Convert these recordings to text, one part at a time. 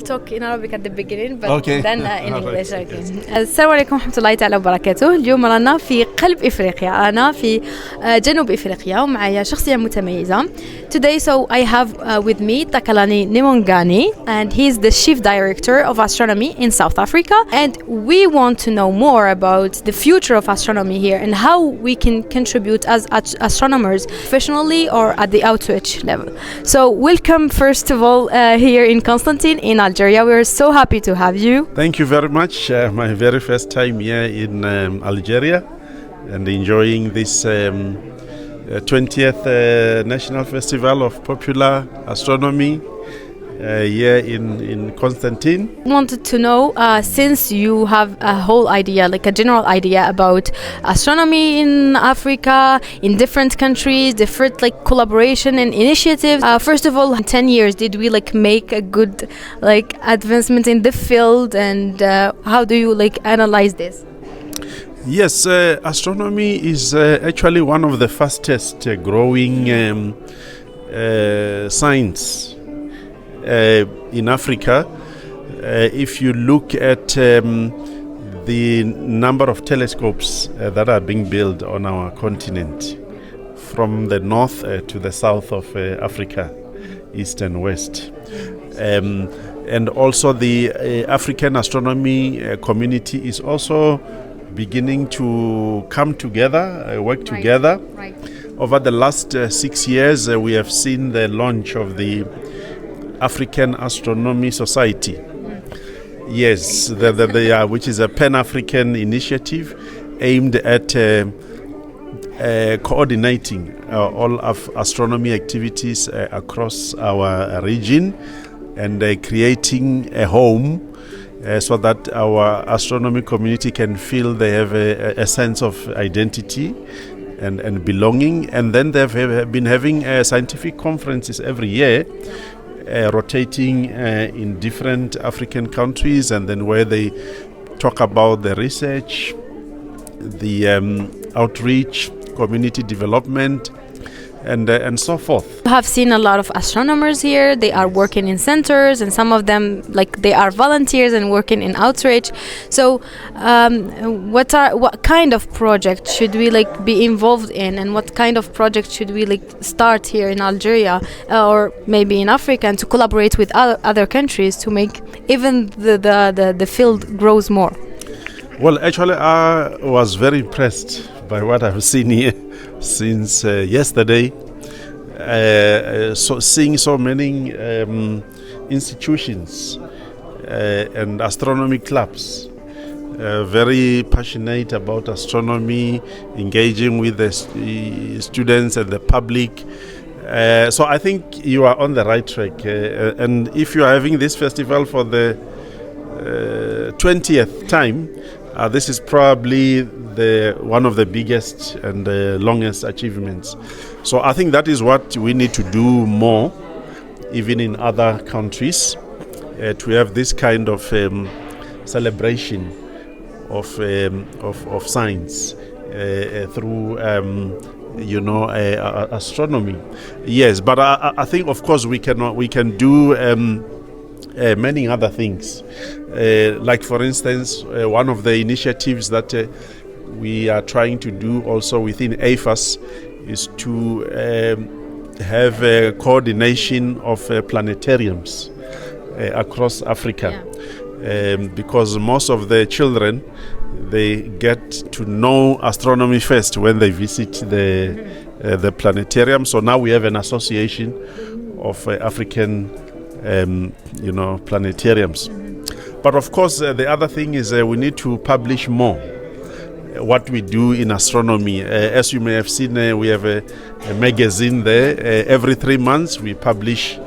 talk in Arabic at the beginning, but Okay. then in English. Right. Okay. السلام عليكم ورحمة الله تعالى وبركاته. اليوم رانا في قلب إفريقيا، أنا في جنوب إفريقيا ومعايا شخصية متميزة. Today, so I have with me Takalani Nemaungani, and he's the Chief Director of Astronomy in South Africa. And we want to know more about the future of astronomy here and how we can contribute as astronomers professionally or at the outreach level. So welcome first of all here in Constantine in Algeria. We're so happy to have you. Thank you very much. My very first time here in Algeria and enjoying this 20th National Festival of Popular Astronomy here in Constantine. Wanted to know, since you have a whole idea, like a general idea about astronomy in Africa, in different countries, different like collaboration and initiatives. First of all, in 10 years, did we like make a good like advancement in the field, and how do you like analyze this? Yes, astronomy is actually one of the fastest growing science in Africa. If you look at the number of telescopes that are being built on our continent, from the north to the south of Africa, east and west, and also the African astronomy community is also beginning to come together, work together. Right. Over the last 6 years, we have seen the launch of the African Astronomical Society. Yes, which is a Pan-African initiative aimed at coordinating all of astronomy activities across our region and creating a home so that our astronomy community can feel they have a sense of identity and belonging. And then they've been having scientific conferences every year, rotating in different African countries, and then where they talk about the research, the outreach, community development, and so forth. I have seen a lot of astronomers here. They are working in centers, and some of them like they are volunteers and working in outreach. So what kind of project should we like be involved in, and what kind of project should we like start here in Algeria or maybe in Africa, and to collaborate with other countries to make even the field grows more? Well, actually, I was very impressed by what I've seen here since yesterday. Seeing so many institutions and astronomy clubs very passionate about astronomy, engaging with the students and the public. So I think you are on the right track. And if you are having this festival for the 20th time, this is probably one of the biggest and the longest achievements. So I think that is what we need to do more, even in other countries, to have this kind of celebration of science through astronomy. Yes, but I think of course we can do many other things. Like for instance, one of the initiatives that we are trying to do also within AfAS is to have a coordination of planetariums across Africa. Yeah. Because most of the children, they get to know astronomy first when they visit the planetarium. So now we have an association of African planetariums. Mm-hmm. But of course, the other thing is we need to publish more what we do in astronomy. As you may have seen, we have a magazine there. Every 3 months, we publish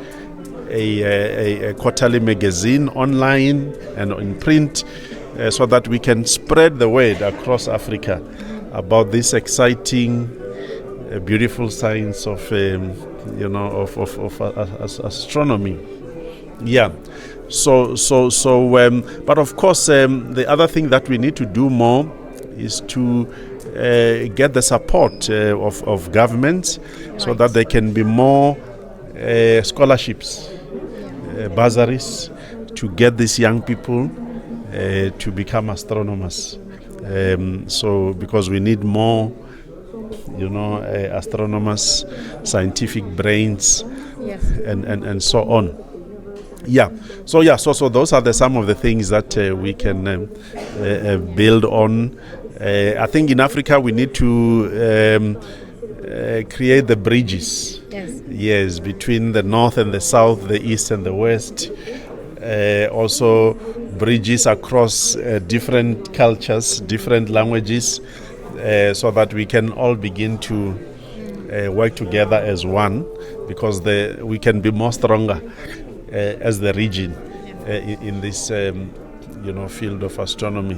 a quarterly magazine online and in print, so that we can spread the word across Africa about this exciting, beautiful science of astronomy. Yeah. But of course, the other thing that we need to do more is to get the support of governments, so that there can be more scholarships, bursaries, to get these young people to become astronomers. So because we need more, astronomers, scientific brains, Yes. and so on. So those are some of the things that we can build on. I think in Africa we need to create the bridges. Yes, between the north and the south, the east and the west. Also bridges across different cultures, different languages, so that we can all begin to work together as one, because we can be more stronger as the region in this field of astronomy.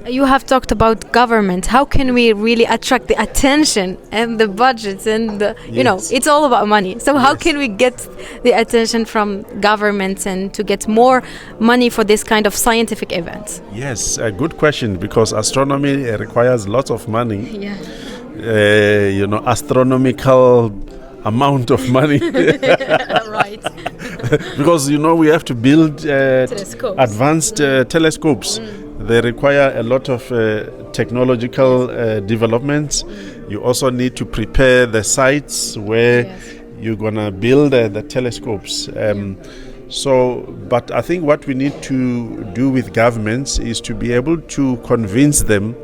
You have talked about government. How can we really attract the attention and the budgets and Yes. it's all about money. So how Yes. can we get the attention from governments and to get more money for this kind of scientific events? Yes, a good question, because astronomy requires lots of money. Yeah. Astronomical amount of money. Right. Because we have to build Telescopes. advanced telescopes. They require a lot of technological developments. You also need to prepare the sites where you're gonna build the telescopes. But I think what we need to do with governments is to be able to convince them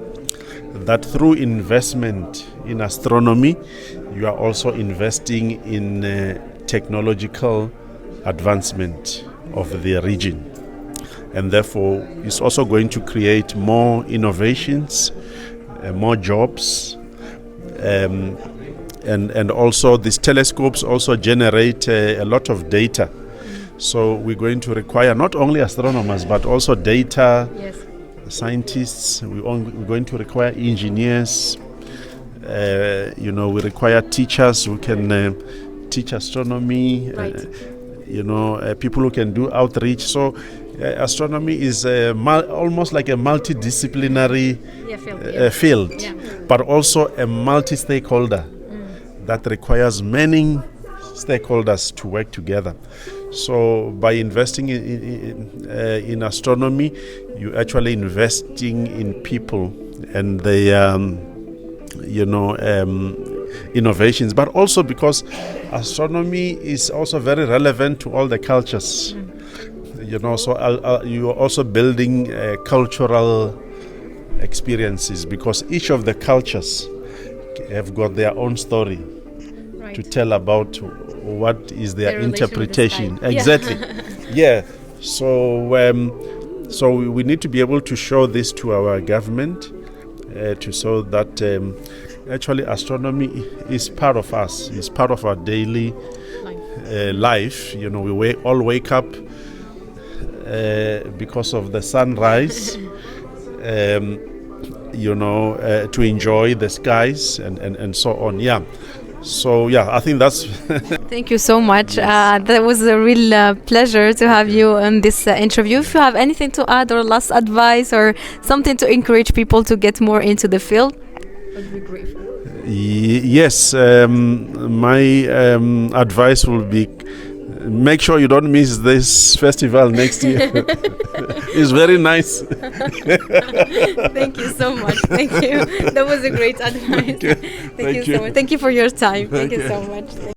that through investment in astronomy, you are also investing in technological advancement of the region. And therefore, it's also going to create more innovations, more jobs, and also these telescopes also generate a lot of data. So we're going to require not only astronomers, but also data scientists. We're going to require engineers. We require teachers who can teach astronomy. People who can do outreach. So astronomy is almost like a multidisciplinary field, but also a multi-stakeholder that requires many stakeholders to work together. So by investing in astronomy, you're actually investing in people and the innovations, but also because astronomy is also very relevant to all the cultures. So you are also building cultural experiences, because each of the cultures have got their own story to tell about what is their interpretation. Exactly. So we need to be able to show this to our government, to show that actually astronomy is part of us, is part of our daily life. We all wake up because of the sunrise, to enjoy the skies and so on. So I think that's. Thank you so much. That was a real pleasure to have you on this interview. If you have anything to add or last advice or something to encourage people to get more into the field, I'd be grateful. Yes, my advice will be: make sure you don't miss this festival next year. It's very nice. Thank you so much. Thank you. That was a great advice. Thank you so much. Thank you for your time. Thank you so much.